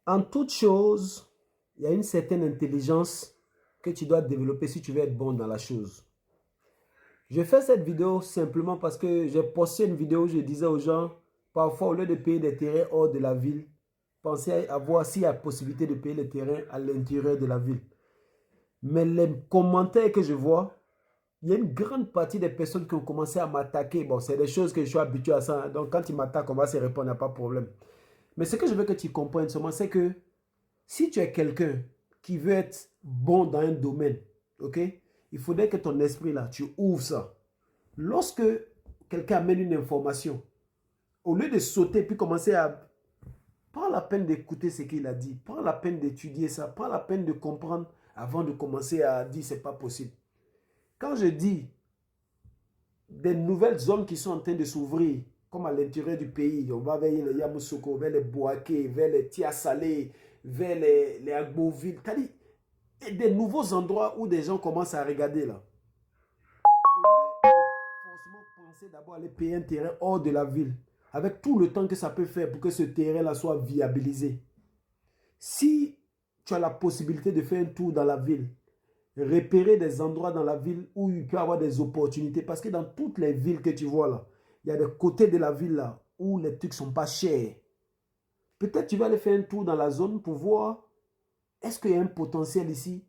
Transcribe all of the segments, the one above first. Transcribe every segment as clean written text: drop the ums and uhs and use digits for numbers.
En toute chose, il y a une certaine intelligence que tu dois développer si tu veux être bon dans la chose. Je fais cette vidéo simplement parce que j'ai posté une vidéo où je disais aux gens, parfois au lieu de payer des terrains hors de la ville, pensez à voir s'il y a possibilité de payer les terrains à l'intérieur de la ville. Mais les commentaires que je vois, il y a une grande partie des personnes qui ont commencé à m'attaquer. Bon, c'est des choses que je suis habitué à ça. Donc quand ils m'attaquent, on va se répondre, il n'y a pas de problème. Mais ce que je veux que tu comprennes seulement, c'est que si tu es quelqu'un qui veut être bon dans un domaine, ok, il faudrait que ton esprit là, tu ouvres ça. Lorsque quelqu'un amène une information, au lieu de sauter puis commencer à... Prends la peine d'écouter ce qu'il a dit. Prends la peine d'étudier ça. Prends la peine de comprendre avant de commencer à dire c'est pas possible. Quand je dis des nouvelles zones qui sont en train de s'ouvrir, comme à l'intérieur du pays, on va vers les Yamoussoukro, vers les Bouaké, vers les Tia-Salé, vers les Agboville, c'est-à-dire des nouveaux endroits où des gens commencent à regarder là. Forcément penser d'abord à aller payer un terrain hors de la ville, avec tout le temps que ça peut faire pour que ce terrain-là soit viabilisé. Si tu as la possibilité de faire un tour dans la ville, repérer des endroits dans la ville où il peut y avoir des opportunités, parce que dans toutes les villes que tu vois là, il y a des côtés de la ville là où les trucs ne sont pas chers. Peut-être tu vas aller faire un tour dans la zone pour voir, est-ce qu'il y a un potentiel ici?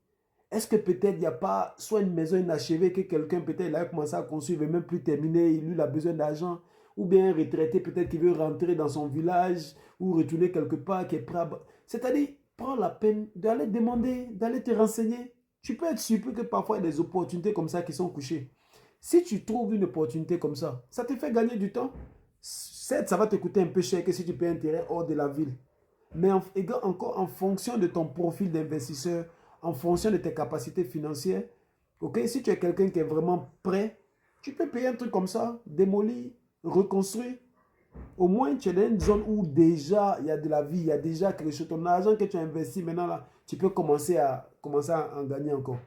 Est-ce que peut-être il n'y a pas soit une maison inachevée que quelqu'un peut-être il a commencé à construire, mais même plus terminé, il a besoin d'argent, ou bien un retraité peut-être qui veut rentrer dans son village ou retourner quelque part qui est prêt à... C'est-à-dire, prends la peine d'aller demander, d'aller te renseigner. Tu peux être surpris que parfois il y a des opportunités comme ça qui sont couchées. Si tu trouves une opportunité comme ça te fait gagner du temps. Certes, ça va te coûter un peu cher que si tu payes un terrain hors de la ville. Mais encore en fonction de ton profil d'investisseur, en fonction de tes capacités financières, ok, si tu es quelqu'un qui est vraiment prêt, tu peux payer un truc comme ça, démolir, reconstruire. Au moins, tu es dans une zone où déjà il y a de la vie, il y a déjà quelque chose. Ton argent que tu as investi maintenant, là, tu peux commencer à en gagner encore.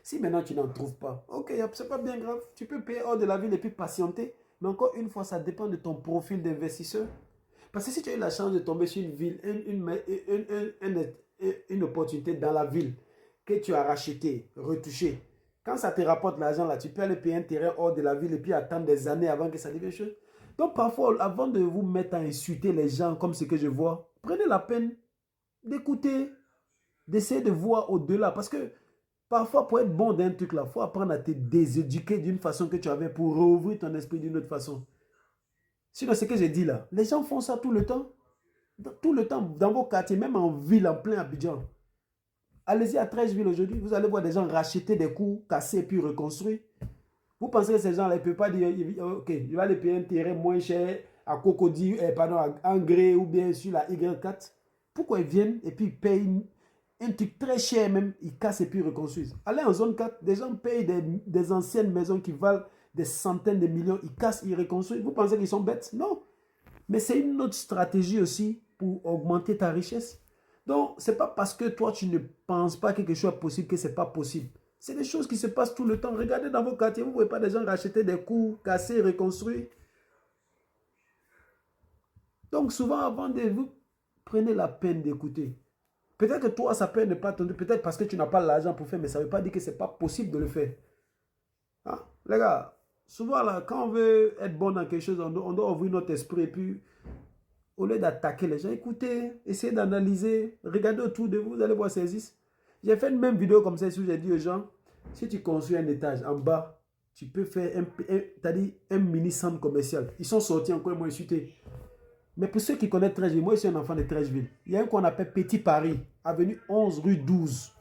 Si maintenant tu n'en trouves pas, ok, c'est pas bien grave. Tu peux payer hors de la ville et puis patienter. Mais encore une fois, ça dépend de ton profil d'investisseur. Parce que si tu as eu la chance de tomber sur une ville, une opportunité dans la ville que tu as racheté, retouché, quand ça te rapporte l'argent là, tu peux aller payer un terrain hors de la ville et puis attendre des années avant que ça devienne chose. Donc parfois, avant de vous mettre à insulter les gens comme ce que je vois, prenez la peine d'écouter, d'essayer de voir au-delà. Parce que parfois, pour être bon d'un truc là, il faut apprendre à te déséduquer d'une façon que tu avais pour rouvrir ton esprit d'une autre façon. Sinon, ce que j'ai dit là, les gens font ça tout le temps. Tout le temps, dans vos quartiers, même en ville, en plein Abidjan. Allez-y à Trècheville aujourd'hui, vous allez voir des gens racheter des cours, casser puis reconstruire. Vous pensez que ces gens-là ne peuvent pas dire, ok, je vais aller payer un terrain moins cher à Cocody, pardon, à Angré ou bien sur la Y4. Pourquoi ils viennent et puis ils payent un truc très cher même, ils cassent et puis ils reconstruisent. Allez en zone 4, des gens payent des anciennes maisons qui valent des centaines de millions, ils cassent, ils reconstruisent. Vous pensez qu'ils sont bêtes? Non. Mais c'est une autre stratégie aussi pour augmenter ta richesse. Donc, ce n'est pas parce que toi, tu ne penses pas que quelque chose est possible que ce n'est pas possible. C'est des choses qui se passent tout le temps. Regardez dans vos quartiers, vous ne voyez pas des gens racheter des cours, casser, reconstruire. Donc, souvent, avant de vous, prenez la peine d'écouter. Peut-être que toi, ça peut ne pas t'entendre, peut-être parce que tu n'as pas l'argent pour faire, mais ça ne veut pas dire que ce n'est pas possible de le faire. Hein? Les gars, souvent, là, quand on veut être bon dans quelque chose, on doit ouvrir notre esprit et puis au lieu d'attaquer les gens, écoutez, essayez d'analyser, regardez autour de vous, vous allez voir ces existe. J'ai fait une même vidéo comme ça où j'ai dit aux gens, si tu construis un étage en bas, tu peux faire un mini centre commercial. Ils sont sortis encore moins insultés. Mais pour ceux qui connaissent Trècheville, moi je suis un enfant de Trècheville. Il y a un qu'on appelle Petit Paris, avenue 11 rue 12.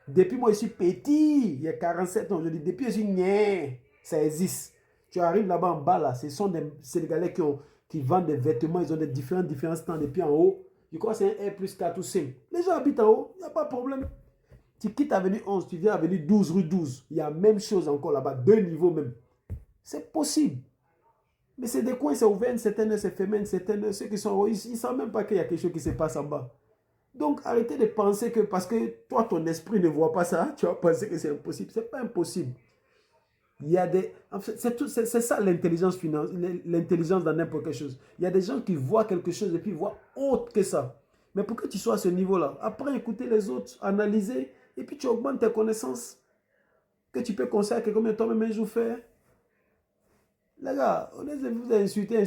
Depuis moi je suis petit, il y a 47 ans, je dis depuis je suis né, ça existe. Tu arrives là-bas en bas, là, ce sont des Sénégalais qui vendent des vêtements, ils ont des différents stands. Et puis en haut, je crois que c'est un R plus 4 ou 5. Les gens habitent en haut, il n'y a pas de problème. Tu quittes avenue 11, tu viens avenue 12, rue 12. Il y a la même chose encore là-bas, deux niveaux même. C'est possible. Mais c'est des coins, c'est ouvert une certaine heure, c'est fermé une certaine heure. Ceux qui sont en haut, ils ne savent même pas qu'il y a quelque chose qui se passe en bas. Donc arrêtez de penser que parce que toi, ton esprit ne voit pas ça, tu vas penser que c'est impossible. Ce n'est pas impossible. Il y a des... C'est ça l'intelligence finance, l'intelligence dans n'importe quelle chose. Il y a des gens qui voient quelque chose et puis voient autre que ça. Mais pour que tu sois à ce niveau-là, après écouter les autres, analyser, et puis tu augmentes tes connaissances. Que tu peux conseiller à quelqu'un, mais toi-même un jour faire. Les gars, on est vous insulter,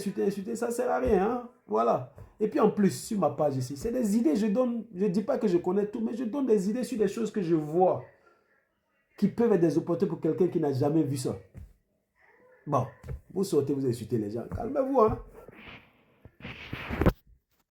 ça ne sert à rien. Hein? Voilà. Et puis en plus, sur ma page ici, c'est des idées, je donne, je ne dis pas que je connais tout, mais je donne des idées sur des choses que je vois qui peuvent être des opportunités pour quelqu'un qui n'a jamais vu ça. Bon, vous sortez, vous insultez les gens. Calmez-vous, hein.